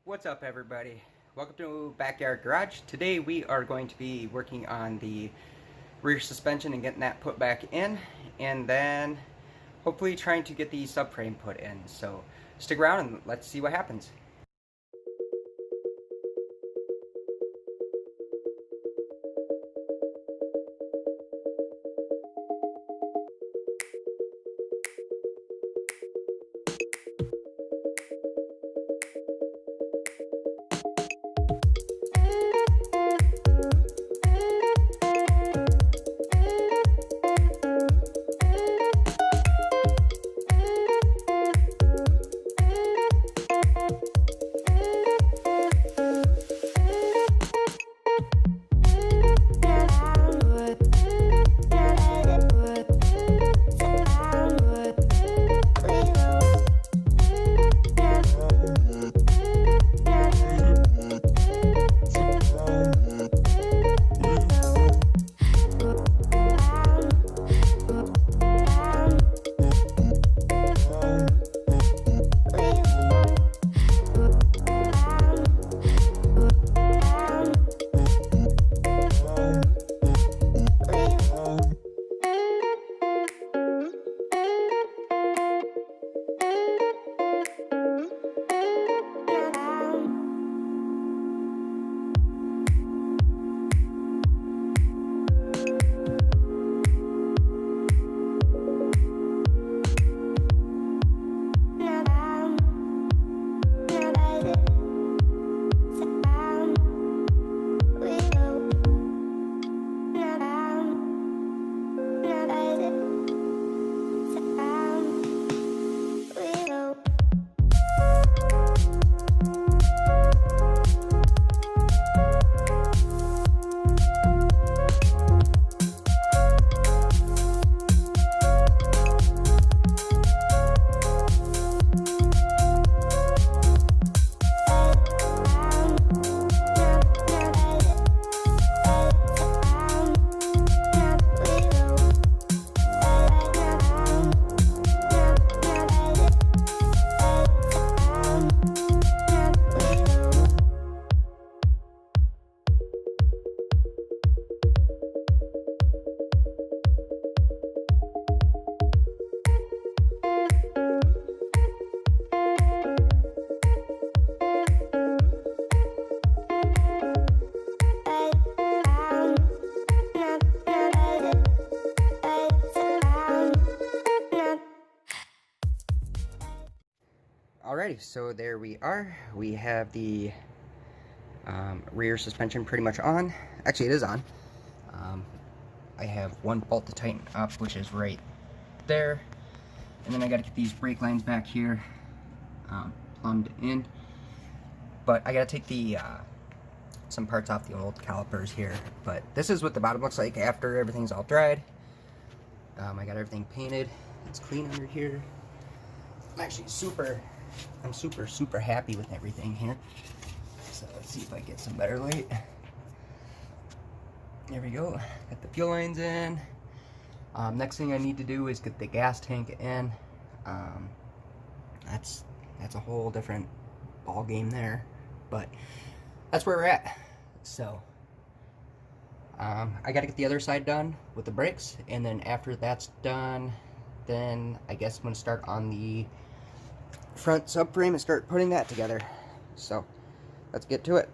What's up, everybody? Welcome to Backyard Garage. Today we are going to be working on the rear suspension and getting that put back in, and then hopefully trying to get the subframe put in. So stick around and let's see what happens. Alrighty, so there we are. We have the rear suspension pretty much on. Actually, it is on. I have one bolt to tighten up, which is right there. And then I got to get these brake lines back here plumbed in. But I got to take the some parts off the old calipers here. But this is what the bottom looks like after everything's all dried. I got everything painted. It's clean under here. I'm actually I'm super happy with everything here. So let's see if I get some better light. There we go. Got the fuel lines in. Next thing I need to do is get the gas tank in. That's a whole different ball game there, but that's where we're at. So I got to get the other side done with the brakes, and then after that's done, then I guess I'm gonna start on the front subframe and start putting that together. So let's get to it.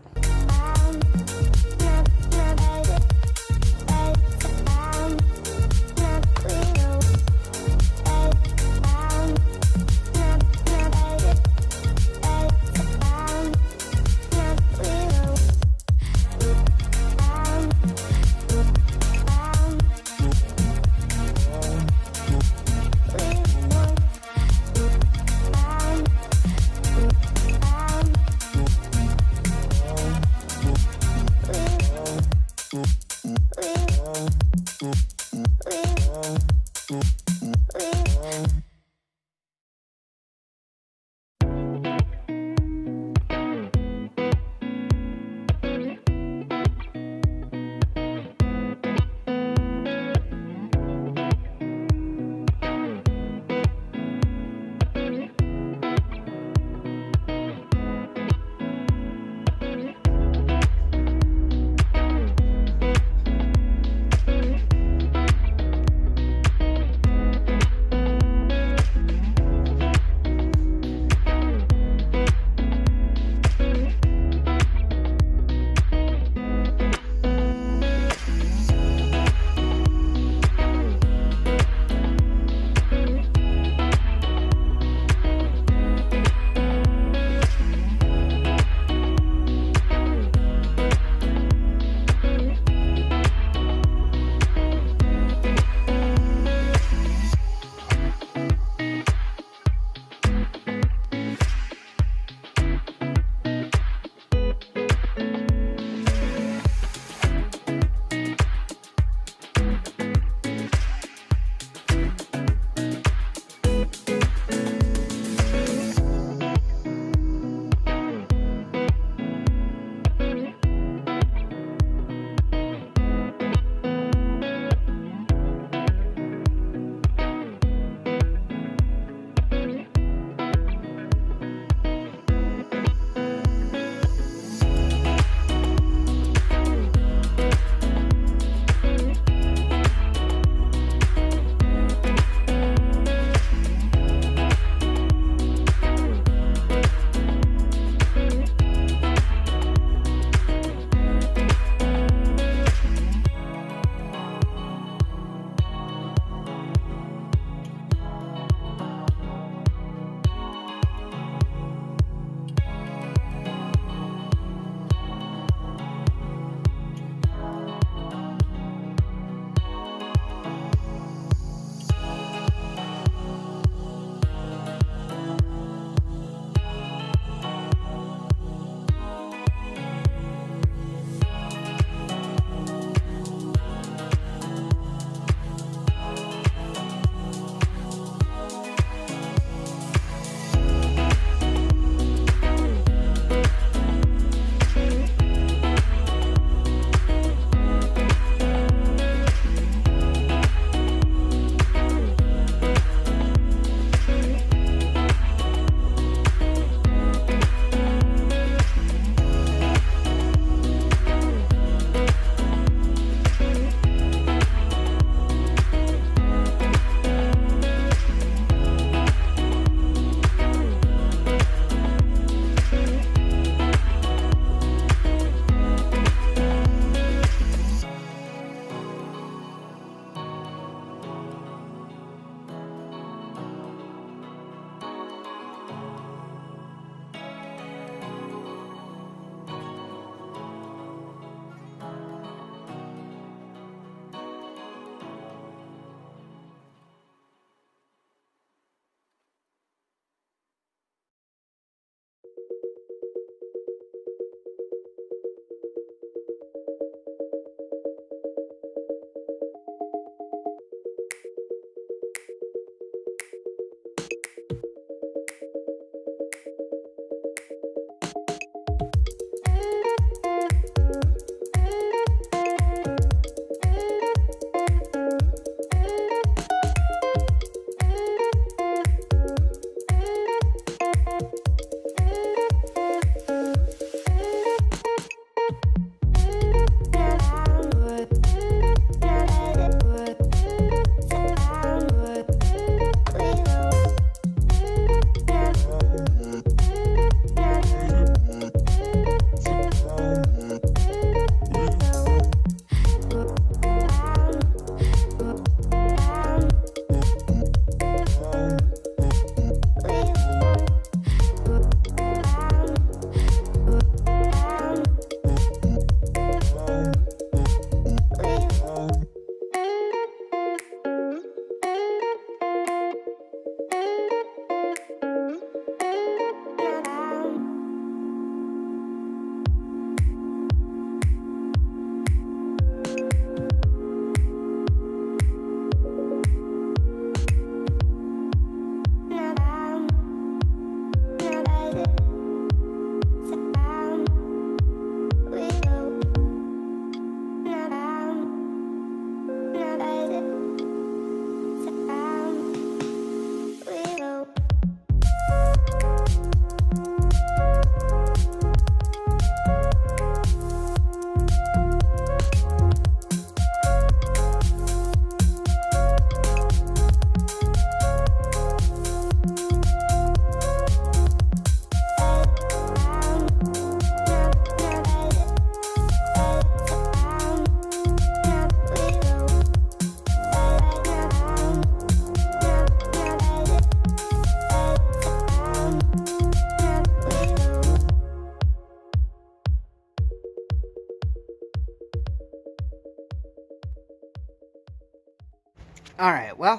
Alright, well,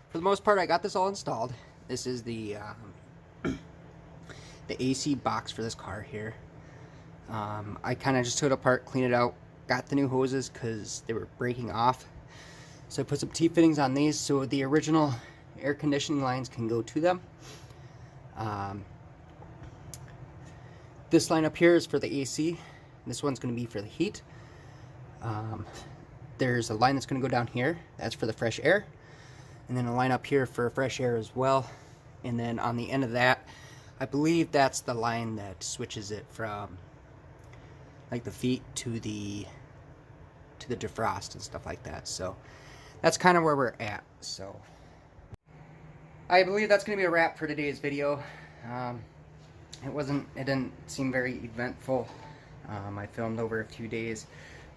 for the most part I got this all installed. This is the AC box for this car here. I kind of just took it apart, cleaned it out, got the new hoses because they were breaking off. So I put some T-fittings on these so the original air conditioning lines can go to them. This line up here is for the AC. This one's going to be for the heat. There's a line that's going to go down here. That's for the fresh air. And then a line up here for fresh air as well. And then on the end of that, I believe that's the line that switches it from like the feet to the defrost and stuff like that. So that's kind of where we're at. So I believe that's going to be a wrap for today's video. It didn't seem very eventful. I filmed over a few days,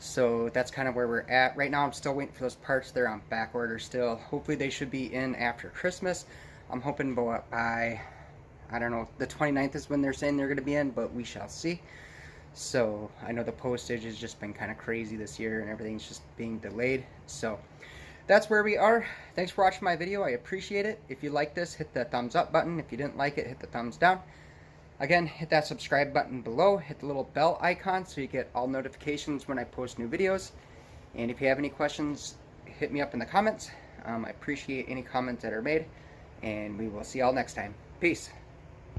so that's kind of where we're at right now. I'm still waiting for those parts. They're on back order still. Hopefully they should be in after Christmas. I'm hoping by, I don't know, the 29th is when they're saying they're going to be in, but we shall see. So I know the postage has just been kind of crazy this year and everything's just being delayed. So that's where we are. Thanks for watching my video. I appreciate it. If you like this, hit the thumbs up button. If you didn't like it, hit the thumbs down. Again, hit that subscribe button below. Hit the little bell icon so you get all notifications when I post new videos. And if you have any questions, hit me up in the comments. I appreciate any comments that are made. And we will see y'all next time. Peace.